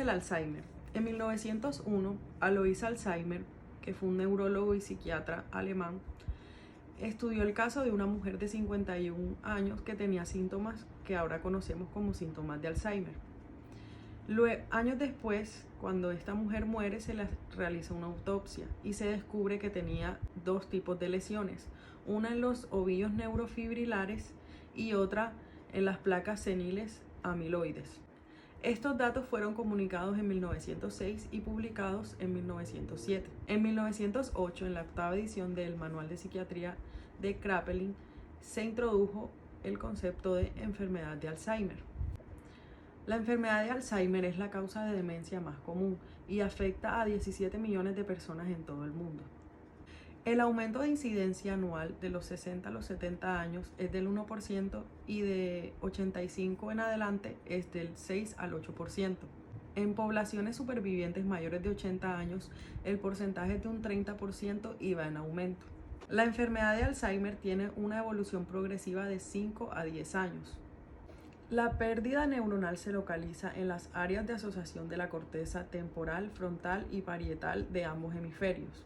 El Alzheimer. En 1901, Alois Alzheimer, que fue un neurólogo y psiquiatra alemán, estudió el caso de una mujer de 51 años que tenía síntomas que ahora conocemos como síntomas de Alzheimer. Años después, cuando esta mujer muere, se le realiza una autopsia y se descubre que tenía dos tipos de lesiones, una en los ovillos neurofibrilares y otra en las placas seniles amiloides. Estos datos fueron comunicados en 1906 y publicados en 1907. En 1908, en la octava edición del Manual de Psiquiatría de Kraepelin, se introdujo el concepto de enfermedad de Alzheimer. La enfermedad de Alzheimer es la causa de demencia más común y afecta a 17 millones de personas en todo el mundo. El aumento de incidencia anual de los 60 a los 70 años es del 1% y de 85 en adelante es del 6 al 8%. En poblaciones supervivientes mayores de 80 años, el porcentaje es de un 30% y va en aumento. La enfermedad de Alzheimer tiene una evolución progresiva de 5 a 10 años. La pérdida neuronal se localiza en las áreas de asociación de la corteza temporal, frontal y parietal de ambos hemisferios.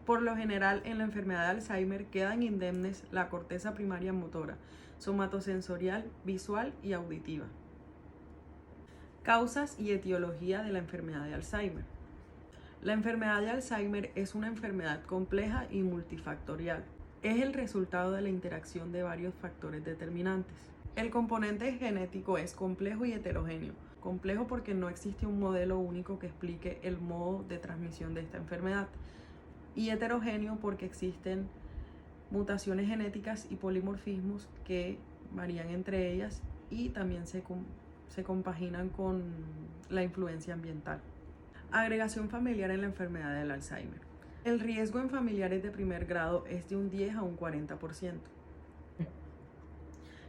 Por lo general, en la enfermedad de Alzheimer quedan indemnes la corteza primaria motora, somatosensorial, visual y auditiva. Causas y etiología de la enfermedad de Alzheimer. La enfermedad de Alzheimer es una enfermedad compleja y multifactorial. Es el resultado de la interacción de varios factores determinantes. El componente genético es complejo y heterogéneo. Complejo porque no existe un modelo único que explique el modo de transmisión de esta enfermedad. Y heterogéneo porque existen mutaciones genéticas y polimorfismos que varían entre ellas y también se compaginan con la influencia ambiental. Agregación familiar en la enfermedad del Alzheimer. El riesgo en familiares de primer grado es de un 10 a un 40%.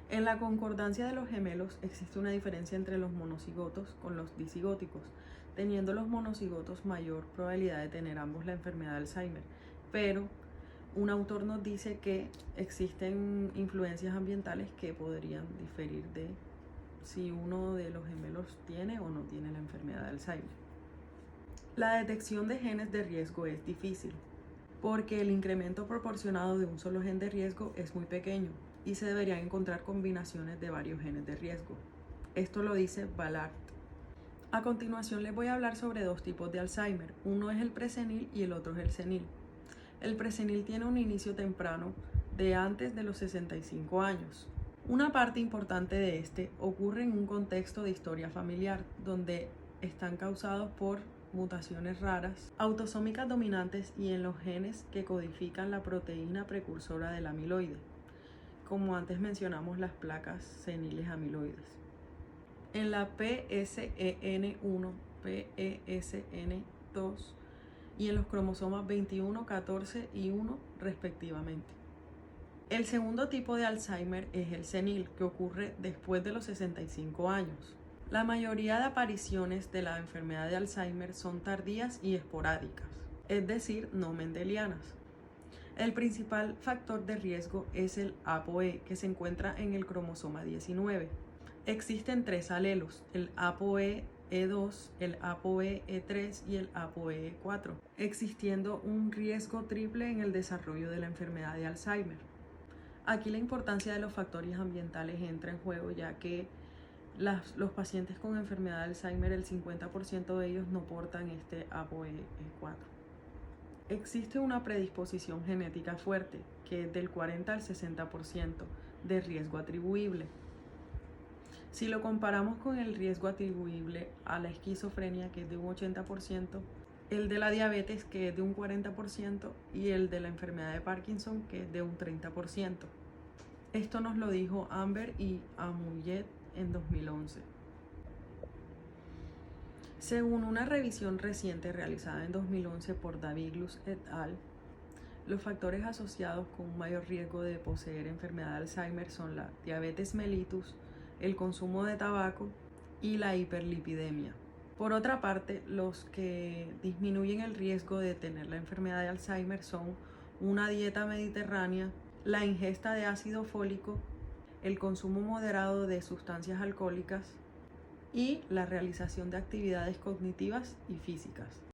En la concordancia de los gemelos existe una diferencia entre los monocigotos con los disigóticos, teniendo los monocigotos mayor probabilidad de tener ambos la enfermedad de Alzheimer, pero un autor nos dice que existen influencias ambientales que podrían diferir de si uno de los gemelos tiene o no tiene la enfermedad de Alzheimer. La detección de genes de riesgo es difícil, porque el incremento proporcionado de un solo gen de riesgo es muy pequeño y se deberían encontrar combinaciones de varios genes de riesgo. Esto lo dice Ballard. A continuación les voy a hablar sobre dos tipos de Alzheimer. Uno es el presenil y el otro es el senil. El presenil tiene un inicio temprano de antes de los 65 años. Una parte importante de este ocurre en un contexto de historia familiar, donde están causados por mutaciones raras, autosómicas dominantes y en los genes que codifican la proteína precursora del amiloide, como antes mencionamos las placas seniles amiloides. En la PSEN1, PESN2 y en los cromosomas 21, 14 y 1 respectivamente. El segundo tipo de Alzheimer es el senil, que ocurre después de los 65 años. La mayoría de apariciones de la enfermedad de Alzheimer son tardías y esporádicas, es decir, no mendelianas. El principal factor de riesgo es el ApoE, que se encuentra en el cromosoma 19. Existen tres alelos, el ApoE-E2, el ApoE-E3 y el ApoE-E4, existiendo un riesgo triple en el desarrollo de la enfermedad de Alzheimer. Aquí la importancia de los factores ambientales entra en juego, ya que los pacientes con enfermedad de Alzheimer, el 50% de ellos no portan este ApoE-E4. Existe una predisposición genética fuerte, que es del 40 al 60% de riesgo atribuible. Si lo comparamos con el riesgo atribuible a la esquizofrenia, que es de un 80%, el de la diabetes, que es de un 40%, y el de la enfermedad de Parkinson, que es de un 30%. Esto nos lo dijo Amber y Amouillet en 2011. Según una revisión reciente realizada en 2011 por Daviglus et al., los factores asociados con un mayor riesgo de poseer enfermedad de Alzheimer son la diabetes mellitus, el consumo de tabaco y la hiperlipidemia. Por otra parte, los que disminuyen el riesgo de tener la enfermedad de Alzheimer son una dieta mediterránea, la ingesta de ácido fólico, el consumo moderado de sustancias alcohólicas y la realización de actividades cognitivas y físicas.